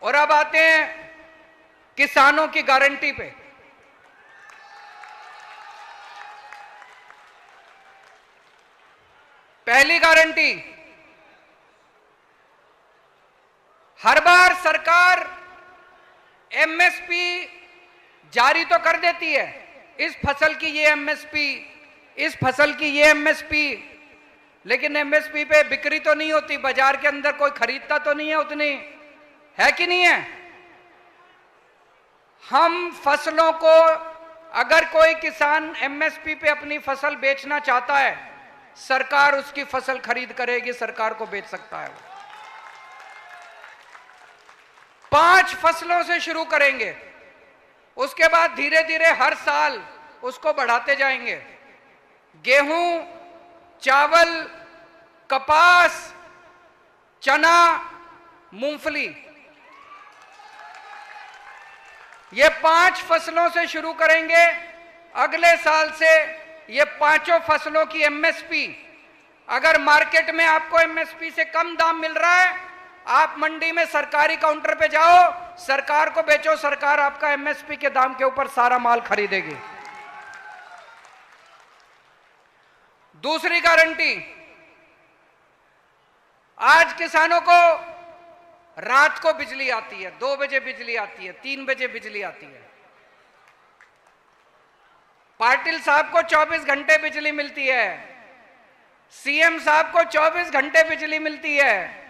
और अब आते हैं किसानों की गारंटी पे। पहली गारंटी, हर बार सरकार एमएसपी जारी तो कर देती है, इस फसल की ये एमएसपी, इस फसल की ये एमएसपी, लेकिन एमएसपी पे बिक्री तो नहीं होती, बाजार के अंदर कोई खरीदता तो नहीं है उतनी, है कि नहीं है? हम फसलों को, अगर कोई किसान एमएसपी पे अपनी फसल बेचना चाहता है, सरकार उसकी फसल खरीद करेगी, सरकार को बेच सकता है। 5 फसलों से शुरू करेंगे, उसके बाद धीरे धीरे हर साल उसको बढ़ाते जाएंगे। गेहूं, चावल, कपास, चना, मूंगफली, ये 5 फसलों से शुरू करेंगे। अगले साल से ये 5 फसलों की एमएसपी, अगर मार्केट में आपको एमएसपी से कम दाम मिल रहा है, आप मंडी में सरकारी काउंटर पे जाओ, सरकार को बेचो, सरकार आपका एमएसपी के दाम के ऊपर सारा माल खरीदेगी। दूसरी गारंटी, आज किसानों को रात को बिजली आती है, 2 बजे बिजली आती है, 3 बजे बिजली आती है। पाटिल साहब को 24 घंटे बिजली मिलती है, सीएम साहब को 24 घंटे बिजली मिलती है,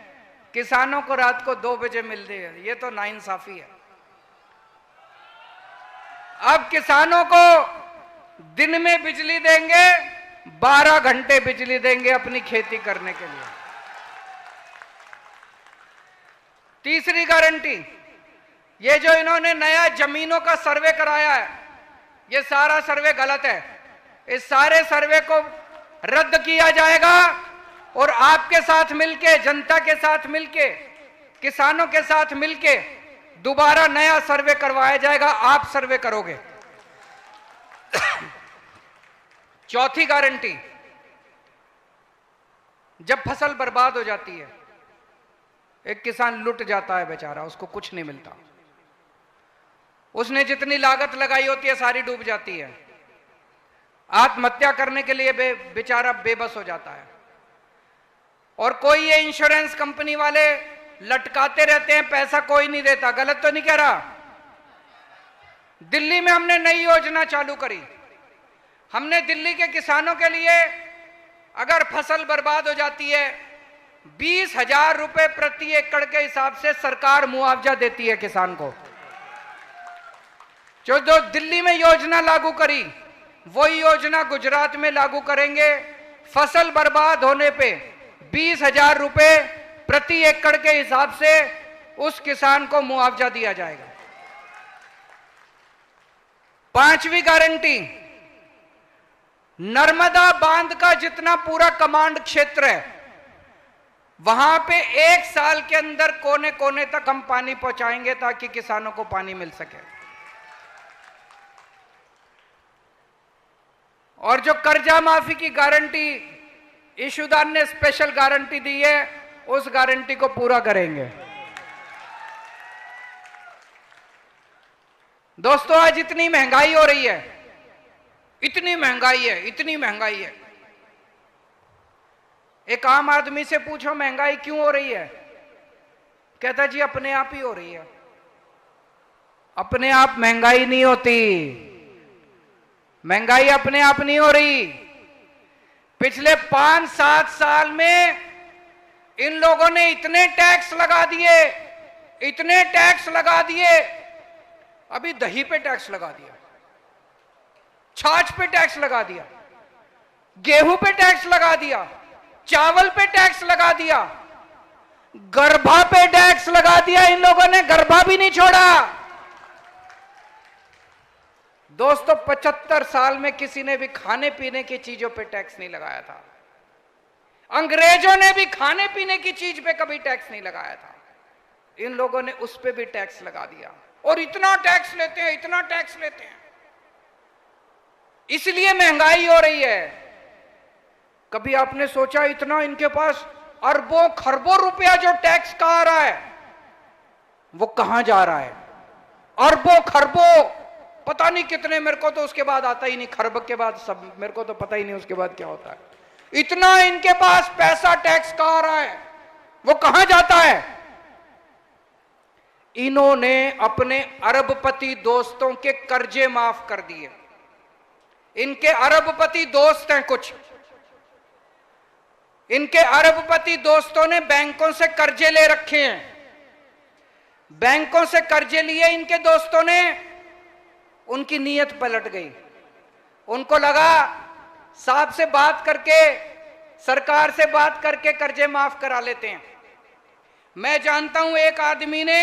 किसानों को रात को 2 बजे मिलती है। ये तो नाइंसाफी है। अब किसानों को दिन में बिजली देंगे, 12 घंटे बिजली देंगे अपनी खेती करने के लिए। तीसरी गारंटी, ये जो इन्होंने नया जमीनों का सर्वे कराया है, ये सारा सर्वे गलत है। इस सारे सर्वे को रद्द किया जाएगा और आपके साथ मिलके, जनता के साथ मिलके, किसानों के साथ मिलके दोबारा नया सर्वे करवाया जाएगा। आप सर्वे करोगे। चौथी गारंटी, जब फसल बर्बाद हो जाती है, एक किसान लुट जाता है बेचारा, उसको कुछ नहीं मिलता, उसने जितनी लागत लगाई होती है सारी डूब जाती है, आत्महत्या करने के लिए बेचारा बेबस हो जाता है, और कोई ये इंश्योरेंस कंपनी वाले लटकाते रहते हैं, पैसा कोई नहीं देता। गलत तो नहीं कह रहा? दिल्ली में हमने नई योजना चालू करी, हमने दिल्ली के किसानों के लिए, अगर फसल बर्बाद हो जाती है, 20,000 रुपए प्रति एकड़ के हिसाब से सरकार मुआवजा देती है किसान को। जो दिल्ली में योजना लागू करी, वही योजना गुजरात में लागू करेंगे। फसल बर्बाद होने पे 20,000 रुपए प्रति एकड़ के हिसाब से उस किसान को मुआवजा दिया जाएगा। 5वीं गारंटी, नर्मदा बांध का जितना पूरा कमांड क्षेत्र है, वहां पे 1 साल के अंदर कोने कोने तक हम पानी पहुंचाएंगे ताकि किसानों को पानी मिल सके। और जो कर्जा माफी की गारंटी इशूदार ने स्पेशल गारंटी दी है, उस गारंटी को पूरा करेंगे। दोस्तों, आज इतनी महंगाई हो रही है, इतनी महंगाई है, इतनी महंगाई है। एक आम आदमी से पूछो महंगाई क्यों हो रही है, कहता जी अपने आप ही हो रही है। अपने आप महंगाई नहीं होती, महंगाई अपने आप नहीं हो रही। पिछले 5-7 साल में इन लोगों ने इतने टैक्स लगा दिए, इतने टैक्स लगा दिए, अभी दही पे टैक्स लगा दिया, छाछ पे टैक्स लगा दिया, गेहूं पे टैक्स लगा दिया, चावल पे टैक्स लगा दिया, गर्भा पे टैक्स लगा दिया। इन लोगों ने गर्भा भी नहीं छोड़ा। दोस्तों, 75 साल में किसी ने भी खाने पीने की चीजों पे टैक्स नहीं लगाया था। अंग्रेजों ने भी खाने पीने की चीज पे कभी टैक्स नहीं लगाया था। इन लोगों ने उस पे भी टैक्स लगा दिया, और इतना टैक्स लेते हैं, इतना टैक्स लेते हैं। इसलिए महंगाई हो रही है। कभी आपने सोचा इतना इनके पास अरबों खरबों रुपया जो टैक्स का आ रहा है, वो कहां जा रहा है? अरबों खरबों, पता नहीं कितने, मेरे को तो उसके बाद आता ही नहीं, खरब के बाद सब मेरे को तो पता ही नहीं उसके बाद क्या होता है। इतना इनके पास पैसा टैक्स का आ रहा है, वो कहां जाता है? इन्होंने अपने अरबपति दोस्तों के कर्जे माफ कर दिए। इनके अरबपति दोस्त हैं कुछ, इनके अरबपति दोस्तों ने बैंकों से कर्जे ले रखे हैं। बैंकों से कर्जे लिए इनके दोस्तों ने, उनकी नीयत पलट गई। उनको लगा साहब से बात करके, सरकार से बात करके कर्जे माफ करा लेते हैं। मैं जानता हूं एक आदमी ने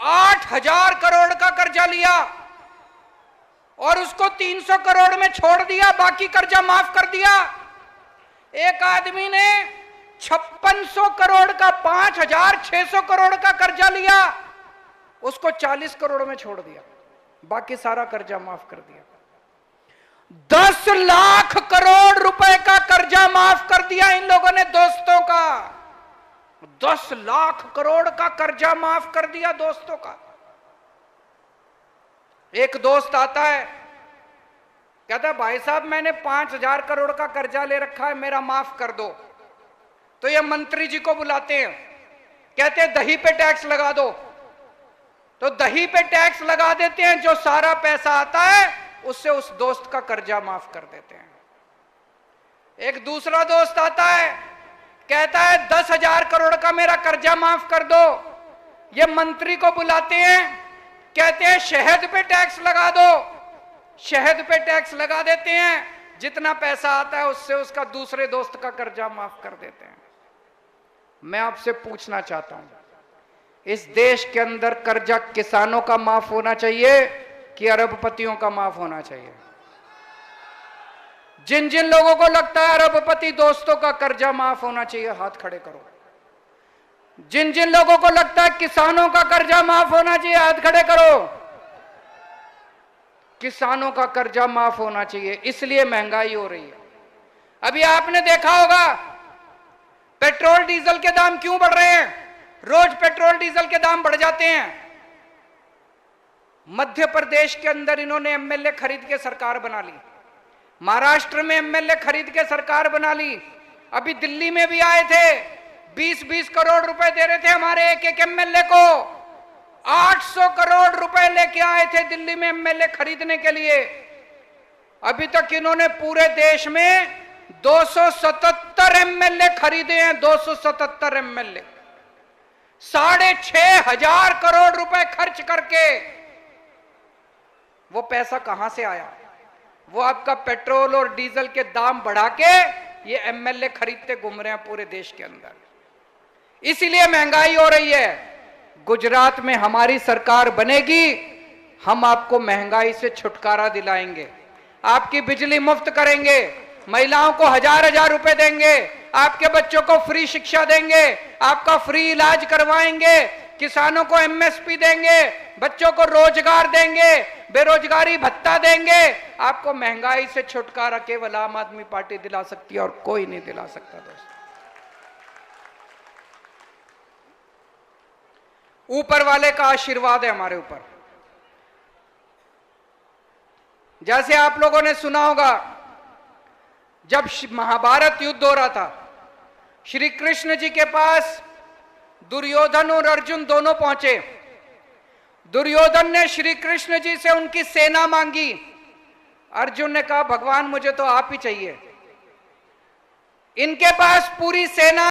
8,000 करोड़ का कर्जा लिया और उसको 300 करोड़ में छोड़ दिया, बाकी कर्जा माफ कर दिया। एक आदमी ने 5600 करोड़ का 5,600 करोड़ का कर्जा लिया, उसको 40 करोड़ में छोड़ दिया, बाकी सारा कर्जा माफ कर दिया। 10 लाख करोड़ रुपए का कर्जा माफ कर दिया इन लोगों ने दोस्तों का। 10 लाख करोड़ का कर्जा माफ कर दिया दोस्तों का। एक दोस्त आता है, कहता है भाई साहब मैंने 5,000 करोड़ का कर्जा ले रखा है, मेरा माफ कर दो। तो ये मंत्री जी को बुलाते हैं, कहते हैं दही पे टैक्स लगा दो। तो दही पे टैक्स लगा देते हैं, जो सारा पैसा आता है उससे उस दोस्त का कर्जा माफ कर देते हैं। एक दूसरा दोस्त आता है, कहता है 10,000 करोड़ का मेरा कर्जा माफ कर दो। ये मंत्री को बुलाते हैं, कहते हैं शहद पे टैक्स लगा दो। शहद पे टैक्स लगा देते हैं, जितना पैसा आता है उससे उसका दूसरे दोस्त का कर्जा माफ कर देते हैं। मैं आपसे पूछना चाहता हूं, इस देश के अंदर कर्जा किसानों का माफ होना चाहिए कि अरबपतियों का माफ होना चाहिए? जिन जिन लोगों को लगता है अरबपति दोस्तों का कर्जा माफ होना चाहिए, हाथ खड़े करो। जिन जिन लोगों को लगता है किसानों का कर्जा माफ होना चाहिए, हाथ खड़े करो। किसानों का कर्जा माफ होना चाहिए, इसलिए महंगाई हो रही है। अभी आपने देखा होगा पेट्रोल डीजल के दाम क्यों बढ़ रहे हैं? रोज पेट्रोल डीजल के दाम बढ़ जाते हैं। मध्य प्रदेश के अंदर इन्होंने एमएलए खरीद के सरकार बना ली, महाराष्ट्र में एमएलए खरीद के सरकार बना ली, अभी दिल्ली में भी आए थे, 20-20 करोड़ रुपए दे रहे थे हमारे एक एक एमएलए को। 800 करोड़ रुपए लेके आए थे दिल्ली में एमएलए खरीदने के लिए। अभी तक इन्होंने पूरे देश में 277 एमएलए खरीदे हैं, 277 एमएलए, 6,500 करोड़ रुपए खर्च करके। वो पैसा कहां से आया? वो आपका पेट्रोल और डीजल के दाम बढ़ा के ये एमएलए खरीदते घूम रहे हैं पूरे देश के अंदर। इसीलिए महंगाई हो रही है। गुजरात में हमारी सरकार बनेगी, हम आपको महंगाई से छुटकारा दिलाएंगे, आपकी बिजली मुफ्त करेंगे, महिलाओं को 1,000-1,000 रुपए देंगे, आपके बच्चों को फ्री शिक्षा देंगे, आपका फ्री इलाज करवाएंगे, किसानों को एमएसपी देंगे, बच्चों को रोजगार देंगे, बेरोजगारी भत्ता देंगे। आपको महंगाई से छुटकारा केवल आम आदमी पार्टी दिला सकती है और कोई नहीं दिला सकता दोस्तों। ऊपर वाले का आशीर्वाद है हमारे ऊपर। जैसे आप लोगों ने सुना होगा, जब महाभारत युद्ध हो रहा था, श्री कृष्ण जी के पास दुर्योधन और अर्जुन दोनों पहुंचे। दुर्योधन ने श्री कृष्ण जी से उनकी सेना मांगी। अर्जुन ने कहा भगवान मुझे तो आप ही चाहिए। इनके पास पूरी सेना